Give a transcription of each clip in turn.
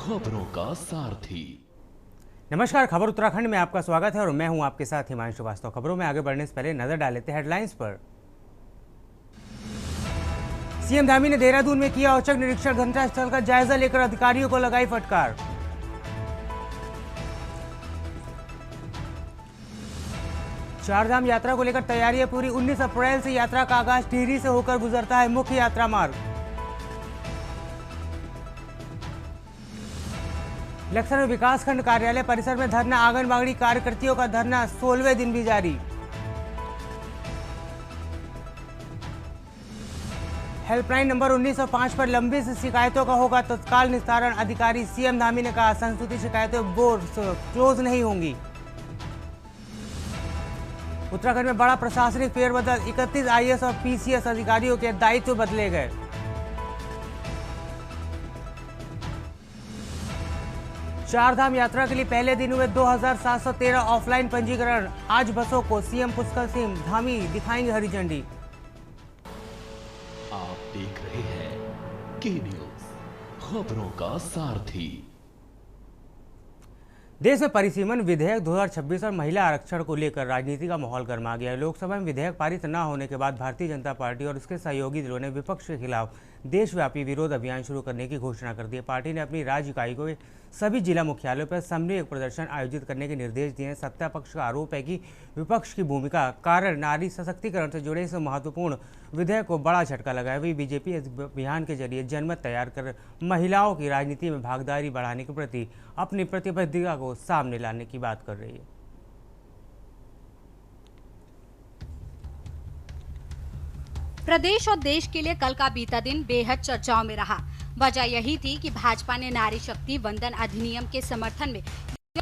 खबरों का सारथी। नमस्कार, खबर उत्तराखंड में आपका स्वागत है और मैं हूं आपके साथ हिमांशु वास्तव। खबरों में आगे बढ़ने से पहले नजर डालेते हैं हेडलाइंस पर। सीएम धामी ने देहरादून में किया औचक निरीक्षण, घटनास्थल का जायजा लेकर अधिकारियों को लगाई फटकार। चारधाम यात्रा को लेकर तैयारियां पूरी, 19 अप्रैल से यात्रा का आगाज टिहरी से होकर गुजरता है मुख्य यात्रा मार्ग। लक्सर में विकासखंड कार्यालय परिसर में धरना, आंगनबाड़ी कार्यकर्तियों का धरना 16वें दिन भी जारी। हेल्पलाइन नंबर 1905 पर लंबी शिकायतों का होगा तत्काल निस्तारण, अधिकारी सीएम धामी ने कहा संस्तुति शिकायतें बोर्ड क्लोज नहीं होंगी। उत्तराखंड में बड़ा प्रशासनिक फेरबदल, 31 आईएएस और पीसीएस अधिकारियों के दायित्व बदले गए। चारधाम यात्रा के लिए पहले दिन हुए 2713 ऑफलाइन पंजीकरण, आज बसों को सीएम पुष्कर सिंह धामी दिखाएंगे हरी झंडी। आप देख रहे हैं के न्यूज, खबरों का सारथी। देश में परिसीमन विधेयक 2026 और महिला आरक्षण को लेकर राजनीति का माहौल गर्मा गया है। लोकसभा में विधेयक पारित न होने के बाद भारतीय जनता पार्टी और उसके सहयोगी दलों ने विपक्ष के खिलाफ देशव्यापी विरोध अभियान शुरू करने की घोषणा कर दी है। पार्टी ने अपनी राज्य इकाई को सभी जिला मुख्यालयों पर समन्वय प्रदर्शन आयोजित करने के निर्देश दिए हैं। सत्ता पक्ष का आरोप है कि विपक्ष की भूमिका कारण नारी सशक्तिकरण से जुड़े इस महत्वपूर्ण विधेयक को बड़ा झटका लगा है। वही बीजेपी इस अभियान के जरिए जनमत तैयार कर महिलाओं की राजनीति में भागीदारी बढ़ाने के प्रति अपनी प्रतिबद्धता को सामने लाने की बात कर रही है। प्रदेश और देश के लिए कल का बीता दिन बेहद चर्चाओं में रहा। वजह यही थी कि भाजपा ने नारी शक्ति वंदन अधिनियम के समर्थन में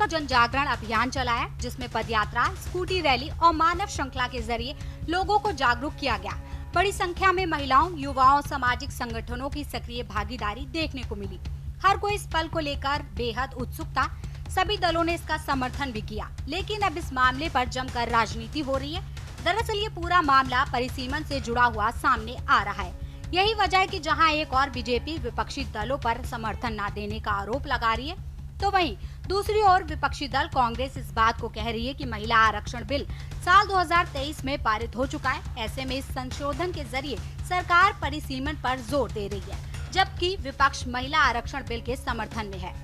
जन जागरण अभियान चलाया, जिसमें पदयात्रा, स्कूटी रैली और मानव श्रृंखला के जरिए लोगों को जागरूक किया गया। बड़ी संख्या में महिलाओं, युवाओं, सामाजिक संगठनों की सक्रिय भागीदारी देखने को मिली। हर कोई इस पल को लेकर बेहद उत्सुक था। सभी दलों ने इसका समर्थन भी किया, लेकिन अब इस मामले पर जमकर राजनीति हो रही है। दरअसल ये पूरा मामला परिसीमन से जुड़ा हुआ सामने आ रहा है। यही वजह है कि जहां एक और बीजेपी विपक्षी दलों पर समर्थन न देने का आरोप लगा रही है, तो वहीं दूसरी ओर विपक्षी दल कांग्रेस इस बात को कह रही है कि महिला आरक्षण बिल साल 2023 में पारित हो चुका है। ऐसे में इस संशोधन के जरिए सरकार परिसीमन पर जोर दे रही है, जबकि विपक्ष महिला आरक्षण बिल के समर्थन में है।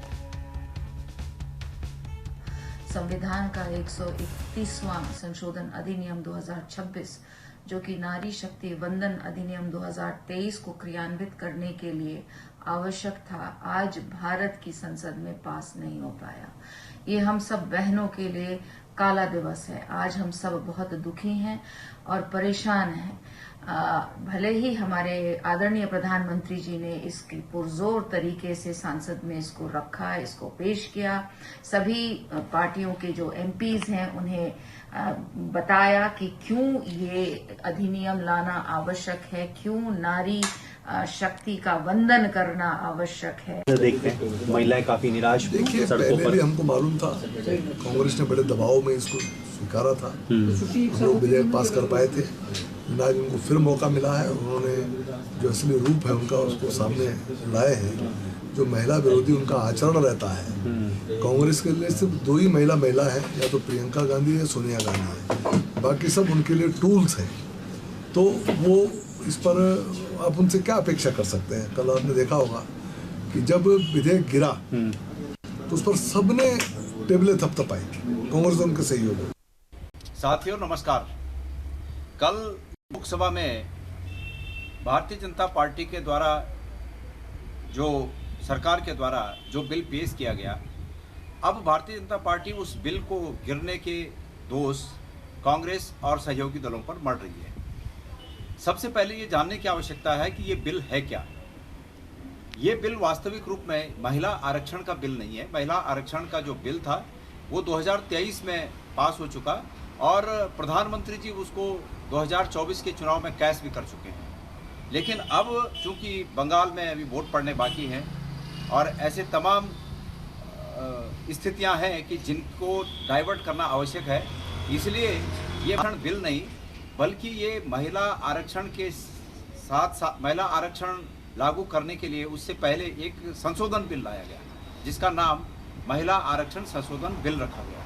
संविधान का 131वां संशोधन अधिनियम 2026 जो कि नारी शक्ति वंदन अधिनियम 2023 को क्रियान्वित करने के लिए आवश्यक था, आज भारत की संसद में पास नहीं हो पाया। ये हम सब बहनों के लिए काला दिवस है। आज हम सब बहुत दुखी हैं और परेशान हैं। भले ही हमारे आदरणीय प्रधानमंत्री जी ने इसकी पुरजोर तरीके से संसद में इसको रखा, इसको पेश किया, सभी पार्टियों के जो एमपीज हैं उन्हें बताया कि क्यों ये अधिनियम लाना आवश्यक है, क्यों नारी शक्ति का वंदन करना आवश्यक है। देखते हैं महिलाएं काफी निराश। देखिए, पहले भी हमको मालूम था, कांग्रेस ने बड़े दबाव में इसको स्वीकारा था, हम लोग विधेयक पास कर पाए थे। आज उनको फिर मौका मिला है, उन्होंने जो असली रूप है उनका उसको सामने लाए हैं। जो महिला विरोधी उनका आचरण रहता है, कांग्रेस के लिए सिर्फ दो ही महिला है, या तो प्रियंका गांधी या सोनिया गांधी है, बाकी सब उनके लिए टूल्स हैं। तो वो इस पर आप उनसे क्या अपेक्षा कर सकते हैं। कल आपने देखा होगा कि जब विधेयक गिरा तो उस पर सबने टेबलें थपथपाई, कांग्रेस उनके सहयोग। साथियों नमस्कार। कल लोकसभा में भारतीय जनता पार्टी के द्वारा जो सरकार के द्वारा जो बिल पेश किया गया, अब भारतीय जनता पार्टी उस बिल को गिरने के दोष कांग्रेस और सहयोगी दलों पर मढ़ रही है। सबसे पहले ये जानने की आवश्यकता है कि ये बिल है क्या। ये बिल वास्तविक रूप में महिला आरक्षण का बिल नहीं है। महिला आरक्षण का जो बिल था वो 2023 में पास हो चुका और प्रधानमंत्री जी उसको 2024 के चुनाव में कैश भी कर चुके हैं। लेकिन अब चूंकि बंगाल में अभी वोट पड़ने बाकी हैं और ऐसे तमाम स्थितियां हैं कि जिनको डाइवर्ट करना आवश्यक है, इसलिए ये बिल नहीं बल्कि ये महिला आरक्षण के साथ साथ महिला आरक्षण लागू करने के लिए उससे पहले एक संशोधन बिल लाया गया। जिसका नाम महिला आरक्षण संशोधन बिल रखा गया।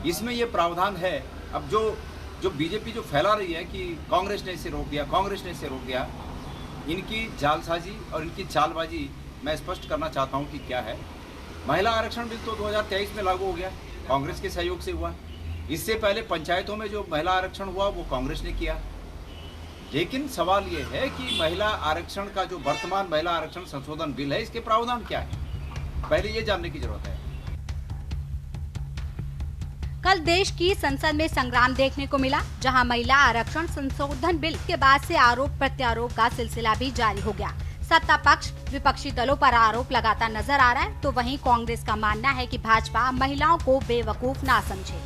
इसमें ये प्रावधान है, अब जो बीजेपी जो फैला रही है कि कांग्रेस ने इसे रोक दिया, कांग्रेस ने इसे रोक दिया, इनकी जालसाजी और इनकी चालबाजी मैं स्पष्ट करना चाहता हूं कि क्या है। महिला आरक्षण बिल तो 2023 में लागू हो गया, कांग्रेस के सहयोग से हुआ। इससे पहले पंचायतों में जो महिला आरक्षण हुआ वो कांग्रेस ने किया। लेकिन सवाल ये है कि महिला आरक्षण का जो वर्तमान महिला आरक्षण संशोधन बिल है, इसके प्रावधान क्या है, पहले ये जानने की जरूरत है। कल देश की संसद में संग्राम देखने को मिला, जहां महिला आरक्षण संशोधन बिल के बाद से आरोप प्रत्यारोप का सिलसिला भी जारी हो गया। सत्ता पक्ष विपक्षी दलों पर आरोप लगाता नजर आ रहा है, तो वहीं कांग्रेस का मानना है कि भाजपा महिलाओं को बेवकूफ ना समझे।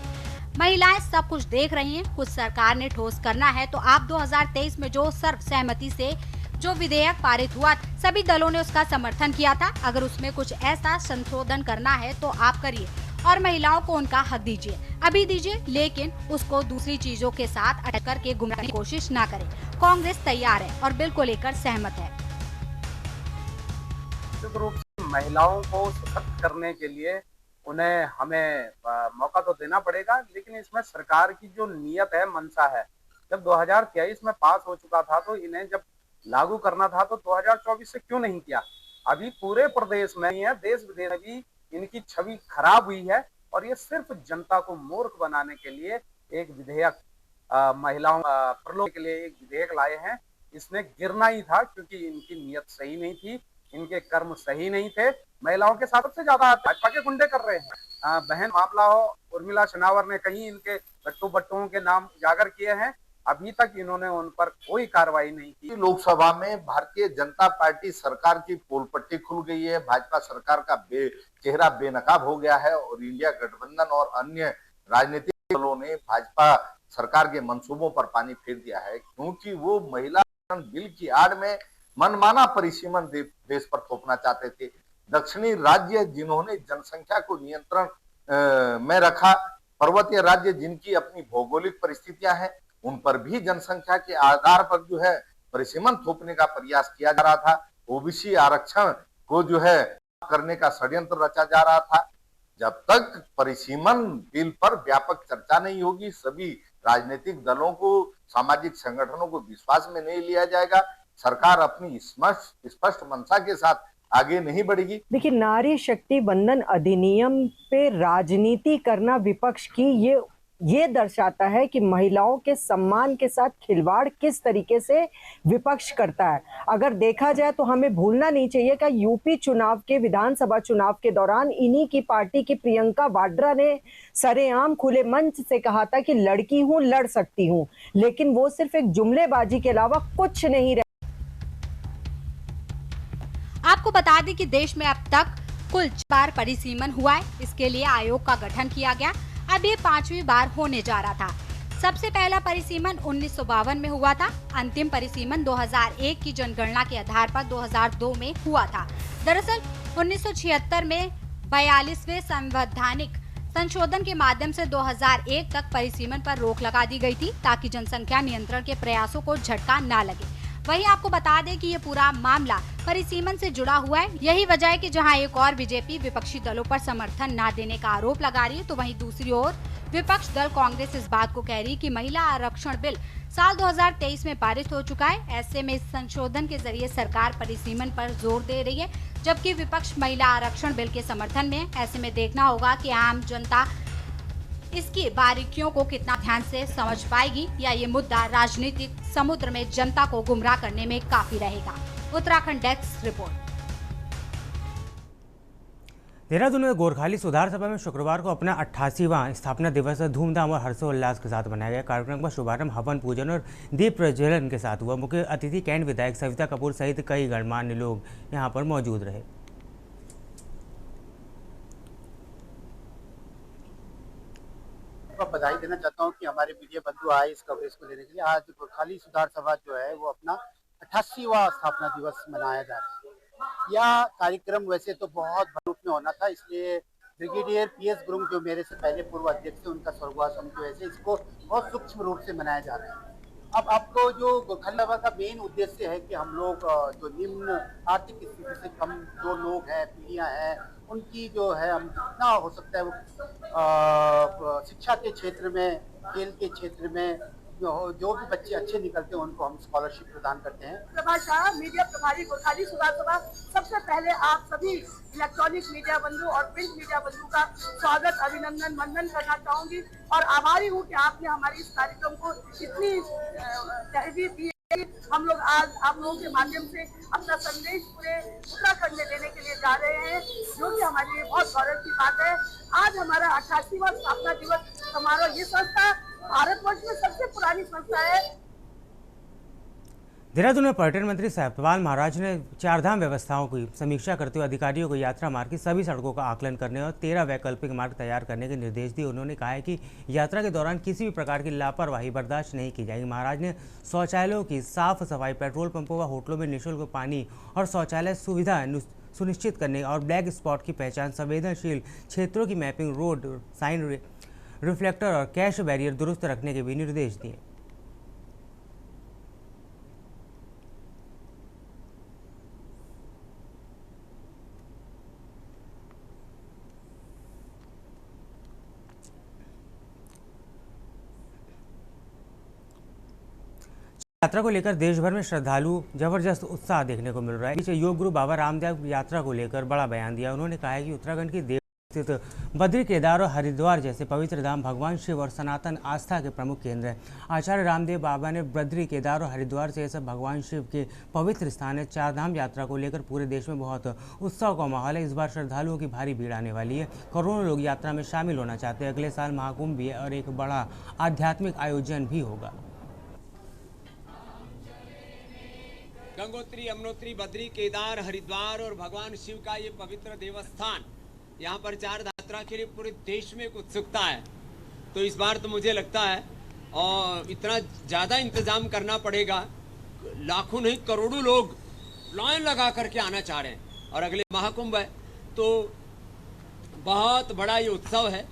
महिलाएं सब कुछ देख रही हैं, कुछ सरकार ने ठोस करना है तो आप 2023 में जो सर्वसहमति से जो विधेयक पारित हुआ, सभी दलों ने उसका समर्थन किया था। अगर उसमें कुछ ऐसा संशोधन करना है तो आप करिए और महिलाओं को उनका हक दीजिए, अभी दीजिए, लेकिन उसको दूसरी चीजों के साथ अटक करके गुमराह की कोशिश ना करें। कांग्रेस तैयार है और बिल को लेकर सहमत है। निश्चित रूप से महिलाओं को सशक्त करने के लिए उन्हें हमें मौका तो देना पड़ेगा, लेकिन इसमें सरकार की जो नीयत है, मंशा है, जब 2023 में पास हो चुका था तो इन्हें जब लागू करना था तो 2024 से क्यों नहीं किया। अभी पूरे प्रदेश में ही है, देश विदेश में भी इनकी छवि खराब हुई है और ये सिर्फ जनता को मूर्ख बनाने के लिए एक विधेयक महिलाओं प्रलोभन के लिए एक विधेयक लाए हैं। इसने गिरना ही था क्योंकि इनकी नीयत सही नहीं थी, इनके कर्म सही नहीं थे। महिलाओं के साथ सबसे ज्यादा भाजपा के गुंडे कर रहे हैं। बहन मामला हो, उर्मिला शनावर ने कहीं इनके लट्टू बट्टुओं के नाम उजागर किए हैं, अभी तक इन्होंने उन पर कोई कार्रवाई नहीं की। लोकसभा में भारतीय जनता पार्टी सरकार की पोल पट्टी खुल गई है, भाजपा सरकार का चेहरा बेनकाब हो गया है और इंडिया गठबंधन और अन्य राजनीतिक दलों ने भाजपा सरकार के मंसूबों पर पानी फेर दिया है, क्योंकि वो महिला बिल की आड़ में मनमाना परिसीमन देश पर थोपना चाहते थे। दक्षिणी राज्य जिन्होंने जनसंख्या को नियंत्रण में रखा, पर्वतीय राज्य जिनकी अपनी भौगोलिक परिस्थितियां हैं, उन पर भी जनसंख्या के आधार पर जो है परिसीमन थोपने का प्रयास किया जा रहा था। ओबीसी आरक्षण को जो है करने का षड्यंत्र रचा जा रहा था। जब तक परिसीमन बिल पर व्यापक चर्चा नहीं होगी, सभी राजनीतिक दलों को, सामाजिक संगठनों को विश्वास में नहीं लिया जाएगा, सरकार अपनी स्पष्ट मंशा के साथ आगे नहीं बढ़ेगी। देखिए, नारी शक्ति वंदन अधिनियम पे राजनीति करना विपक्ष की ये दर्शाता है कि महिलाओं के सम्मान के साथ खिलवाड़ किस तरीके से विपक्ष करता है। अगर देखा जाए तो हमें भूलना नहीं चाहिए कि यूपी चुनाव के विधानसभा चुनाव के दौरान इन्हीं की पार्टी की प्रियंका वाड्रा ने सरेआम खुले मंच से कहा था कि लड़की हूं, लड़ सकती हूं, लेकिन वो सिर्फ एक जुमलेबाजी के अलावा कुछ नहीं रहे। आपको बता दें कि देश में अब तक कुल 4 बार परिसीमन हुआ है। इसके लिए आयोग का गठन किया गया। अब ये 5वीं बार होने जा रहा था। सबसे पहला परिसीमन 1952 में हुआ था। अंतिम परिसीमन 2001 की जनगणना के आधार पर 2002 में हुआ था। दरअसल 1976 में 42वें संवैधानिक संशोधन के माध्यम से 2001 तक परिसीमन पर रोक लगा दी गई थी, ताकि जनसंख्या नियंत्रण के प्रयासों को झटका न लगे। वहीं आपको बता दें कि ये पूरा मामला परिसीमन से जुड़ा हुआ है। यही वजह है कि जहां एक और बीजेपी विपक्षी दलों पर समर्थन न देने का आरोप लगा रही है, तो वहीं दूसरी ओर विपक्ष दल कांग्रेस इस बात को कह रही है कि महिला आरक्षण बिल साल 2023 में पारित हो चुका है। ऐसे में इस संशोधन के जरिए सरकार परिसीमन पर जोर दे रही है, जबकि विपक्ष महिला आरक्षण बिल के समर्थन में। ऐसे में देखना होगा कि आम जनता इसकी बारीकियों को कितना ध्यान से समझ पाएगी, या ये मुद्दा राजनीतिक समुद्र में जनता को गुमराह करने में काफी रहेगा। Uttarakhand desk report. देहरादून में गोरखाली सुधार सभा में शुक्रवार को अपना 88वां स्थापना दिवस धूमधाम और हर्षोल्लास के साथ मनाया गया। कार्यक्रम का शुभारंभ हवन पूजन और दीप प्रज्वलन के साथ हुआ। मुख्य अतिथि कैंट विधायक सविता कपूर सहित कई गणमान्य लोग यहां पर मौजूद रहे। बधाई देना चाहता हूं कि हमारे मीडिया बंधु आए इस कवरेज को लेने के लिए। आज गोरखाली सुधार सभा जो है वो अपना 88वां स्थापना दिवस मनाया जा रहा है। यह कार्यक्रम वैसे तो बहुत बड़े रूप में होना था, इसलिए ब्रिगेडियर पीएस गुरुंग जो मेरे से पहले पूर्व अध्यक्ष थे, उनका स्वर्गवास होने की वजह से इसको बहुत सूक्ष्म रूप से मनाया जा रहा है। अब आपको जो खंडवा का मेन उद्देश्य है कि हम लोग जो निम्न आर्थिक स्थिति से कम जो लोग हैं, पीढ़ियां हैं, उनकी जो है हम जितना हो सकता है वो शिक्षा के क्षेत्र में, खेल के क्षेत्र में जो भी बच्चे अच्छे निकलते हैं उनको हम स्कॉलरशिप प्रदान करते हैं। प्रभाषा मीडिया प्रभारी गोरखाली सुधा सभा, सबसे पहले आप सभी इलेक्ट्रॉनिक मीडिया बंधु और प्रिंट मीडिया बंधु का स्वागत, अभिनंदन, वंदन करना चाहूंगी और आभारी हूँ कि आपने हमारी इस कार्यक्रम को इतनी तहजीब दी। हम लोग आज आप लोगों के माध्यम से अपना संदेश पूरे उत्तराखंड में देने के लिए जा रहे हैं, जो कि हमारे लिए बहुत गौरव की बात है। आज हमारा 88वां स्थापना दिवस समारोह, ये संस्था भारतवर्ष में सबसे पुरानी संस्था है। देहरादून में पर्यटन मंत्री सत्यपाल महाराज ने चारधाम व्यवस्थाओं की समीक्षा करते हुए अधिकारियों को यात्रा मार्ग की सभी सड़कों का आकलन करने और 13 वैकल्पिक मार्ग तैयार करने के निर्देश दिए। उन्होंने कहा है कि यात्रा के दौरान किसी भी प्रकार की लापरवाही बर्दाश्त नहीं की जाएगी। महाराज ने शौचालयों की साफ सफाई, पेट्रोल पंपों व होटलों में निःशुल्क पानी और शौचालय सुविधा सुनिश्चित करने और ब्लैक स्पॉट की पहचान, संवेदनशील क्षेत्रों की मैपिंग, रोड साइन रिफ्लेक्टर और कैश बैरियर दुरुस्त रखने के भी निर्देश दिए। यात्रा को लेकर देश भर में श्रद्धालु जबरदस्त उत्साह देखने को मिल रहा है। पीछे योग गुरु बाबा रामदेव यात्रा को लेकर बड़ा बयान दिया। उन्होंने कहा है कि उत्तराखंड की देव स्थित बद्री, केदार और हरिद्वार जैसे पवित्र धाम भगवान शिव और सनातन आस्था के प्रमुख केंद्र हैं। आचार्य रामदेव बाबा ने बद्री, केदार और हरिद्वार से सब भगवान शिव के पवित्र स्थान है। चारधाम यात्रा को लेकर पूरे देश में बहुत उत्साह का माहौल है। इस बार श्रद्धालुओं की भारी भीड़ आने वाली है। करोड़ों लोग यात्रा में शामिल होना चाहते हैं। अगले साल महाकुंभ भी है और एक बड़ा आध्यात्मिक आयोजन भी होगा। गंगोत्री, यमुनोत्री, बद्री, केदार, हरिद्वार और भगवान शिव का ये पवित्र देवस्थान, यहाँ पर चार यात्रा के लिए पूरे देश में एक उत्सुकता है। तो इस बार तो मुझे लगता है और इतना ज़्यादा इंतजाम करना पड़ेगा। लाखों नहीं करोड़ों लोग लाइन लगा करके आना चाह रहे हैं और अगले महाकुंभ है तो बहुत बड़ा ये उत्सव है।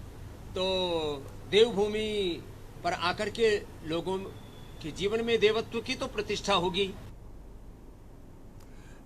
तो देवभूमि पर आकर के लोगों के जीवन में देवत्व की तो प्रतिष्ठा होगी।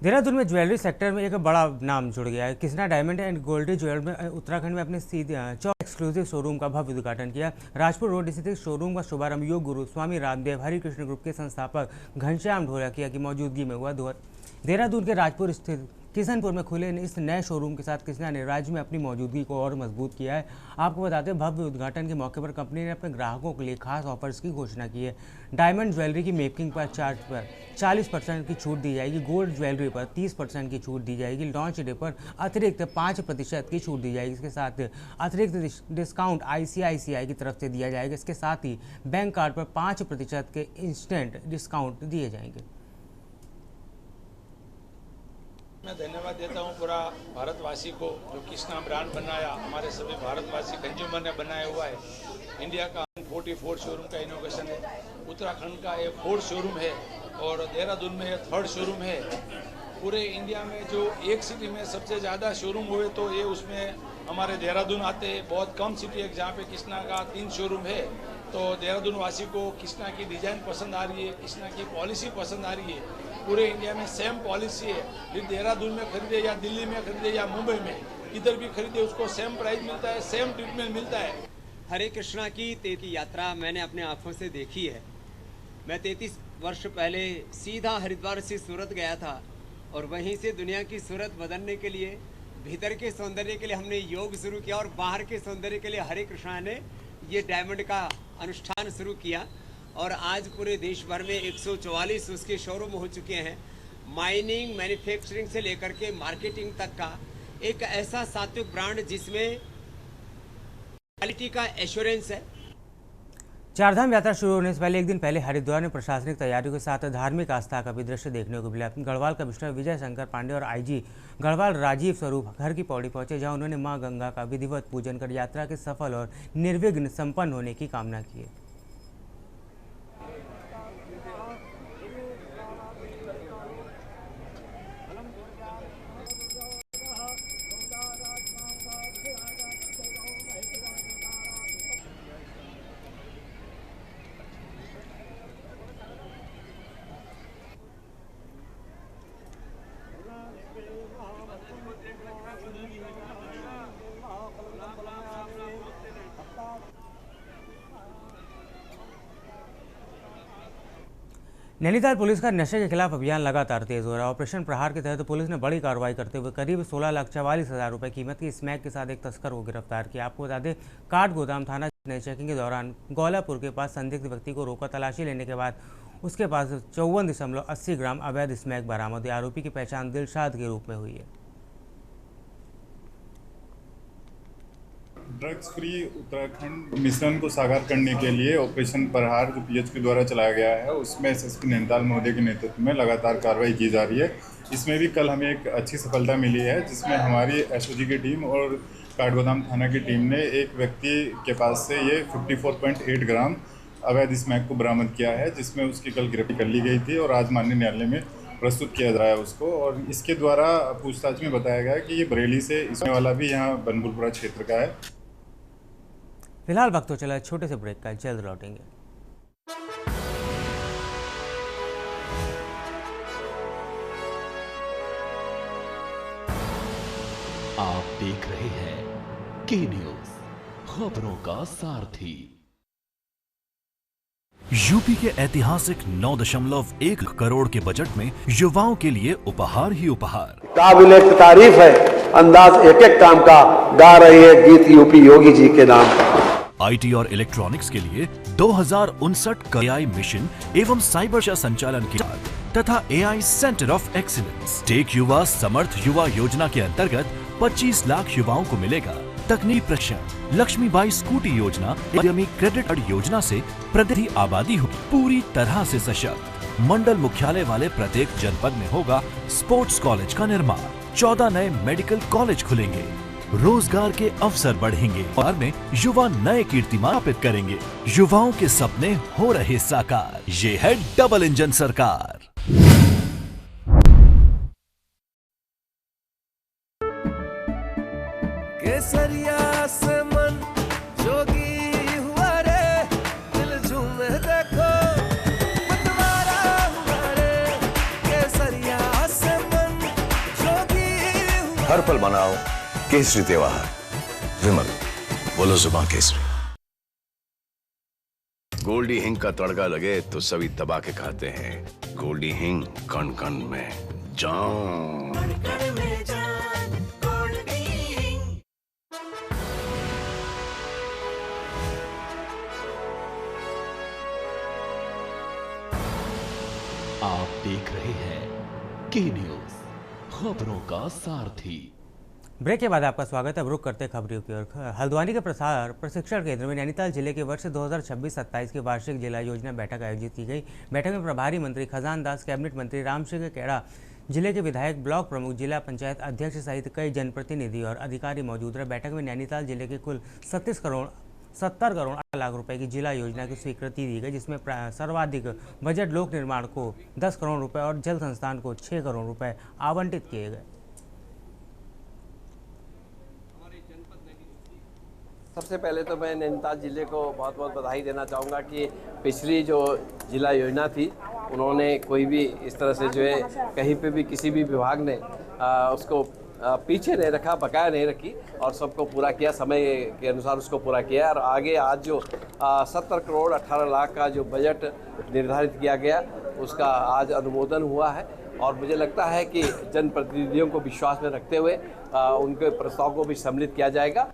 देहरादून में ज्वेलरी सेक्टर में एक बड़ा नाम जुड़ गया है। Krishna diamond and gold jeweller में उत्तराखंड में अपने चौक एक्सक्लूसिव शोरूम का भव्य उद्घाटन किया। राजपुर रोड स्थित शोरूम का शुभारंभ योग गुरु स्वामी रामदेव हरि कृष्ण ग्रुप के संस्थापक घनश्याम ढोलकिया की मौजूदगी में हुआ। देहरादून के राजपुर स्थित किशनपुर में खुले इस नए शोरूम के साथ कृष्णा ने राज्य में अपनी मौजूदगी को और मजबूत किया है। आपको बताते हैं, भव्य उद्घाटन के मौके पर कंपनी ने अपने ग्राहकों के लिए खास ऑफर्स की घोषणा की है। डायमंड ज्वेलरी की मेकिंग पर चार्ज पर 40% की छूट दी जाएगी। गोल्ड ज्वेलरी पर 30% की छूट दी जाएगी। लॉन्च डे पर अतिरिक्त 5% की छूट दी जाएगी। इसके साथ अतिरिक्त डिस्काउंट ICICI की तरफ से दिया जाएगा। इसके साथ ही बैंक कार्ड पर 5% के इंस्टेंट डिस्काउंट दिए जाएंगे। मैं धन्यवाद देता हूं पूरा भारतवासी को जो कृष्णा ब्रांड बनाया, हमारे सभी भारतवासी कंज्यूमर ने बनाया हुआ है। इंडिया का 44 शोरूम का इनोवेशन है, उत्तराखंड का ये 4th शोरूम है और देहरादून में ये 3rd शोरूम है। पूरे इंडिया में जो एक सिटी में सबसे ज़्यादा शोरूम हुए तो ये उसमें हमारे देहरादून आते हैं। बहुत कम सिटी है जहाँ पे कृष्णा का 3 शोरूम है। तो देहरादून वासी को कृष्णा की डिज़ाइन पसंद आ रही है, कृष्णा की पॉलिसी पसंद आ रही है। पूरे इंडिया में सेम पॉलिसी है। फिर देहरादून में खरीदे या दिल्ली में खरीदे या मुंबई में, इधर भी खरीदे उसको सेम प्राइस मिलता है, सेम ट्रीटमेंट मिलता है। हरे कृष्णा की यात्रा मैंने अपने आँखों से देखी है। मैं 33 वर्ष पहले सीधा हरिद्वार से सूरत गया था और वहीं से दुनिया की सूरत बदलने के लिए, भीतर के सौंदर्य के लिए हमने योग शुरू किया और बाहर के सौंदर्य के लिए हरे कृष्णा ने ये डायमंड का अनुष्ठान शुरू किया। और आज पूरे देश भर में 144 उसके शोरूम हो चुके हैं। माइनिंग, मैन्युफैक्चरिंग से लेकर के मार्केटिंग तक का एक ऐसा सात्विक ब्रांड जिसमें क्वालिटी का एश्योरेंस है। चारधाम यात्रा शुरू होने से पहले एक दिन पहले हरिद्वार में प्रशासनिक तैयारियों के साथ धार्मिक आस्था का भी दृश्य देखने को मिला। गढ़वाल कमिश्नर विजय शंकर पांडे और IG गढ़वाल राजीव स्वरूप घर की पौड़ी पहुंचे, जहां उन्होंने मां गंगा का विधिवत पूजन कर यात्रा के सफल और निर्विघ्न संपन्न होने की कामना की है। नैनीताल पुलिस का नशे के खिलाफ अभियान लगातार तेज हो रहा है। ऑपरेशन प्रहार के तहत पुलिस ने बड़ी कार्रवाई करते हुए करीब 16,44,000 रुपए कीमत की स्मैक के साथ एक तस्कर को गिरफ्तार किया। आपको बता दें, काठ गोदाम थाना ने चेकिंग के दौरान गौलापुर के पास संदिग्ध व्यक्ति को रोका। तलाशी लेने के बाद उसके पास 54.80 ग्राम अवैध स्मैक बरामद हुई। आरोपी की पहचान दिलशाद के रूप में हुई है। ड्रग्स फ्री उत्तराखंड मिशन को साकार करने के लिए ऑपरेशन प्रहार जो पीएचक्यू द्वारा चलाया गया है, उसमें एसएसपी नैनीताल महोदय के नेतृत्व में लगातार कार्रवाई की जा रही है। इसमें भी कल हमें एक अच्छी सफलता मिली है, जिसमें हमारी एसओजी की टीम और काठगोदाम थाना की टीम ने एक व्यक्ति के पास से ये 54.8 ग्राम अवैध स्मैक को बरामद किया है, जिसमें उसकी कल गिरफ्तारी कर ली गई थी और आज माननीय न्यायालय में प्रस्तुत किया जा रहा है उसको। और इसके द्वारा पूछताछ में बताया गया कि ये बरेली से इसमें वाला भी यहाँ बनबुलपुरा क्षेत्र का है। फिलहाल वक्त तो चला छोटे से ब्रेक का, जल्द लौटेंगे। आप देख रहे हैं के न्यूज, खबरों का सारथी। यूपी के ऐतिहासिक 9.1 करोड़ के बजट में युवाओं के लिए उपहार ही उपहार। काबिले तारीफ है, अंदाज एक एक काम का गा रही है गीत यूपी योगी जी के नाम का। आईटी और इलेक्ट्रॉनिक्स के लिए 2059 का एआई मिशन एवं साइबर संचालन की तथा AI centre of excellence. Tech युवा समर्थ युवा योजना के अंतर्गत 25 लाख युवाओं को मिलेगा तकनीक प्रशिक्षण। लक्ष्मीबाई स्कूटी योजना एवं क्रेडिट कार्ड योजना से प्रति आबादी होगी पूरी तरह से सशक्त। मंडल मुख्यालय वाले प्रत्येक जनपद में होगा स्पोर्ट्स कॉलेज का निर्माण। 14 नए मेडिकल कॉलेज खुलेंगे। रोजगार के अवसर बढ़ेंगे और में युवा नए कीर्तिमान स्थापित करेंगे। युवाओं के सपने हो रहे साकार। ये है डबल इंजन सरकार। केसरिया से मन जोगी हुआ रे, दिल झूमे देखो पतवारा हुआ रे। केसरिया से मन जोगी हुआ। हर पल मनाओ केसरी त्योहार। विमल, बोलो जुबान केसरी। गोल्डी हिंग का तड़का लगे तो सभी दबा के खाते हैं। गोल्डी हिंग कण कण में जान। आप देख रहे हैं के न्यूज, खबरों का सारथी। ब्रेक के बाद आपका स्वागत है। अब रुक करते खबरों की ओर। हल्द्वानी के प्रसार प्रशिक्षण केंद्र में नैनीताल जिले के वर्ष 2026-27 की वार्षिक जिला योजना बैठक आयोजित की गई। बैठक में प्रभारी मंत्री खजान दास, कैबिनेट मंत्री राम सिंह खेड़ा, जिले के विधायक, ब्लॉक प्रमुख, जिला पंचायत अध्यक्ष सहित कई जनप्रतिनिधि और अधिकारी मौजूद रहे। बैठक में नैनीताल जिले के कुल 70 करोड़ 8 लाख रुपए की जिला योजना की स्वीकृति दी गई, जिसमें सर्वाधिक बजट लोक निर्माण को 10 करोड़ रुपए और जल संस्थान को 6 करोड़ रुपए आवंटित किए गए। सबसे पहले तो मैं नैनीताल जिले को बहुत बहुत बधाई देना चाहूँगा कि पिछली जो जिला योजना थी, उन्होंने कोई भी इस तरह से जो है कहीं पे भी किसी भी विभाग ने उसको पीछे नहीं रखा, बकाया नहीं रखी और सबको पूरा किया, समय के अनुसार उसको पूरा किया। और आगे आज जो 70 करोड़ 18 लाख का जो बजट निर्धारित किया गया, उसका आज अनुमोदन हुआ है और मुझे लगता है कि जनप्रतिनिधियों को विश्वास में रखते हुए उनके प्रस्ताव को भी सम्मिलित किया जाएगा।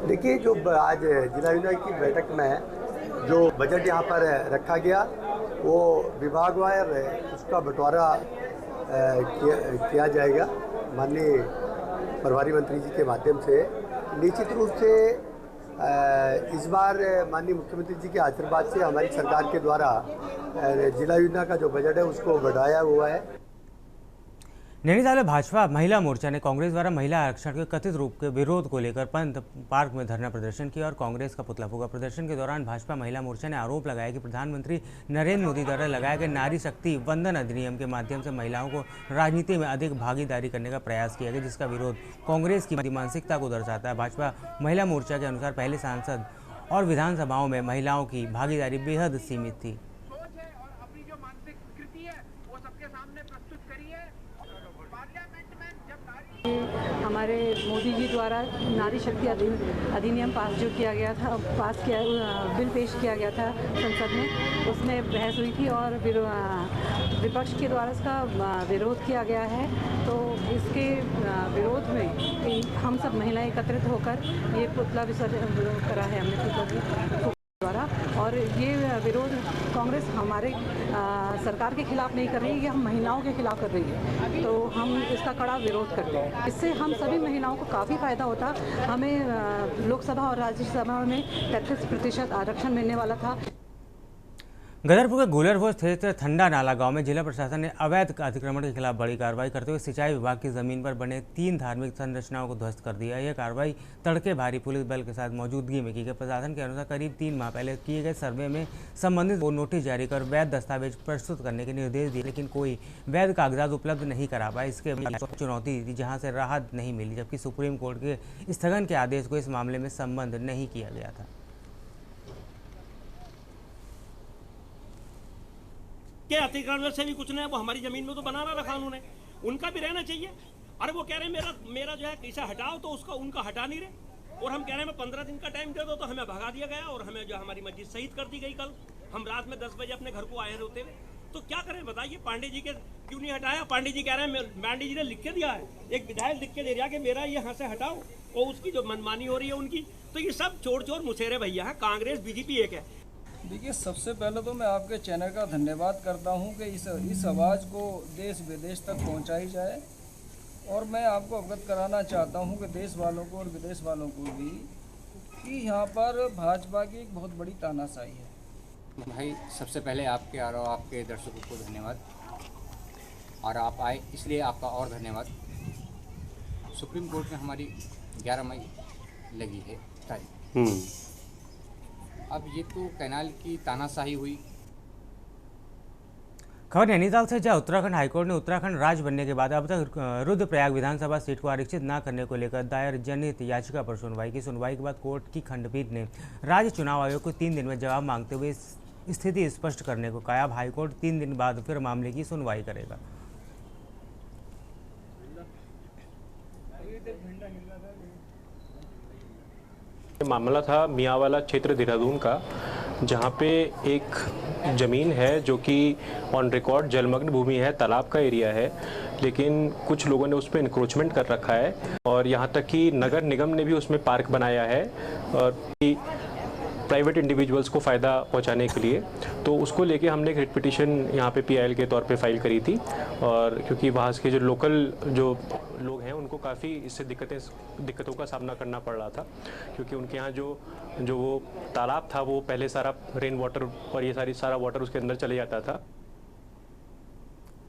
देखिए, जो आज जिला योजना की बैठक में जो बजट यहाँ पर रखा गया, वो विभागवार उसका बंटवारा किया जाएगा माननीय प्रभारी मंत्री जी के माध्यम से। निश्चित रूप से इस बार माननीय मुख्यमंत्री जी के आशीर्वाद से हमारी सरकार के द्वारा जिला योजना का जो बजट है उसको बढ़ाया हुआ है। नैनीताल भाजपा महिला मोर्चा ने कांग्रेस द्वारा महिला आरक्षण के कथित रूप के विरोध को लेकर पंत पार्क में धरना प्रदर्शन किया और कांग्रेस का पुतला फूंका। प्रदर्शन के दौरान भाजपा महिला मोर्चा ने आरोप लगाया कि प्रधानमंत्री नरेंद्र मोदी द्वारा लगाए गए नारी शक्ति वंदन अधिनियम के माध्यम से महिलाओं को राजनीति में अधिक भागीदारी करने का प्रयास किया गया, जिसका विरोध कांग्रेस की मानसिकता को दर्शाता है। भाजपा महिला मोर्चा के अनुसार पहले सांसद और विधानसभाओं में महिलाओं की भागीदारी बेहद सीमित थी। हमारे मोदी जी द्वारा नारी शक्ति अधिनियम जो किया गया था, बिल पेश किया गया था संसद में, उसमें बहस हुई थी और विपक्ष के द्वारा इसका विरोध किया गया है। तो इसके विरोध में हम सब महिलाएं एकत्रित होकर ये पुतला विसर्जन करा है हमने पुतला द्वारा। और ये विरोध कांग्रेस हमारे सरकार के खिलाफ नहीं कर रही है, ये हम महिलाओं के खिलाफ कर रही है। तो हम इसका कड़ा विरोध करते हैं। इससे हम सभी महिलाओं को काफ़ी फ़ायदा होता। हमें लोकसभा और राज्यसभा में 33% आरक्षण मिलने वाला था। गदरपुर के गुलरभोज स्थित ठंडा नाला गांव में जिला प्रशासन ने अवैध अतिक्रमण के खिलाफ बड़ी कार्रवाई करते हुए सिंचाई विभाग की जमीन पर बने 3 धार्मिक संरचनाओं को ध्वस्त कर दिया। यह कार्रवाई तड़के भारी पुलिस बल के साथ मौजूदगी में की गई। प्रशासन के अनुसार करीब 3 माह पहले किए गए सर्वे में संबंधित को नोटिस जारी कर वैध दस्तावेज प्रस्तुत करने के निर्देश दिए, लेकिन कोई वैध कागजात उपलब्ध नहीं करा पाए। इसके चुनौती थी जहाँ से राहत नहीं मिली, जबकि सुप्रीम कोर्ट के स्थगन के आदेश को इस मामले में संबंध नहीं किया गया था। के अतिक्रमण से भी कुछ नहीं है, वो हमारी जमीन में तो बनाना रखा उन्होंने, उनका भी रहना चाहिए। अरे वो कह रहे हैं मेरा जो है कैसा हटाओ, तो उसका उनका हटा नहीं रहे। और हम कह रहे हैं 15 दिन का टाइम दे दो, तो हमें भगा दिया गया और हमें जो हमारी मस्जिद शहीद कर दी गई। कल हम रात में 10 बजे अपने घर को आए होते हुए, तो क्या करें बताइए। पांडे जी के क्यों नहीं हटाया? पांडे जी कह रहे हैं, पांडे जी ने लिख के दिया है, एक विधायक लिख के दे रहा कि मेरा ये यहाँ से हटाओ, और उसकी जो मनमानी हो रही है उनकी। तो ये सब चोर चोर मुसेरे भैया है, कांग्रेस बीजेपी एक है। देखिए, सबसे पहले तो मैं आपके चैनल का धन्यवाद करता हूं कि इस आवाज़ को देश विदेश तक पहुंचाई जाए। और मैं आपको अवगत कराना चाहता हूं कि देश वालों को और विदेश वालों को भी कि यहाँ पर भाजपा की एक बहुत बड़ी तानाशाही है। भाई, सबसे पहले आपके और आपके दर्शकों को धन्यवाद, और आप आए इसलिए आपका और धन्यवाद। सुप्रीम कोर्ट में हमारी 11 मई लगी है तारीख। अब ये तो कैनाल की तानाशाही हुई। खबर नैनीताल से, जहां उत्तराखंड हाईकोर्ट ने उत्तराखंड राज्य बनने के बाद अब तक रुद्रप्रयाग विधानसभा सीट को आरक्षित न करने को लेकर दायर जनहित याचिका पर सुनवाई की। सुनवाई के बाद कोर्ट की खंडपीठ ने राज्य चुनाव आयोग को 3 दिन में जवाब मांगते हुए स्थिति स्पष्ट करने को कहा। अब हाईकोर्ट 3 दिन बाद फिर मामले की सुनवाई करेगा। मामला था मियांवाला क्षेत्र देहरादून का, जहां पे एक ज़मीन है जो कि ऑन रिकॉर्ड जलमग्न भूमि है, तालाब का एरिया है, लेकिन कुछ लोगों ने उस पर इंक्रोचमेंट कर रखा है। और यहाँ तक कि नगर निगम ने भी उसमें पार्क बनाया है और प्राइवेट इंडिविजुअल्स को फ़ायदा पहुँचाने के लिए। तो उसको लेके हमने एक रिट पिटीशन यहाँ पे PIL के तौर पे फाइल करी थी। और क्योंकि वहाँ के जो लोकल जो लोग हैं उनको काफ़ी इससे दिक्कतों का सामना करना पड़ रहा था, क्योंकि उनके यहाँ जो वो तालाब था वो पहले सारा रेन वाटर और ये सारा वाटर उसके अंदर चले जाता था।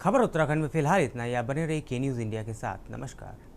खबर उत्तराखंड में फिलहाल इतना ही। आप बने रहिए K News इंडिया के साथ। नमस्कार।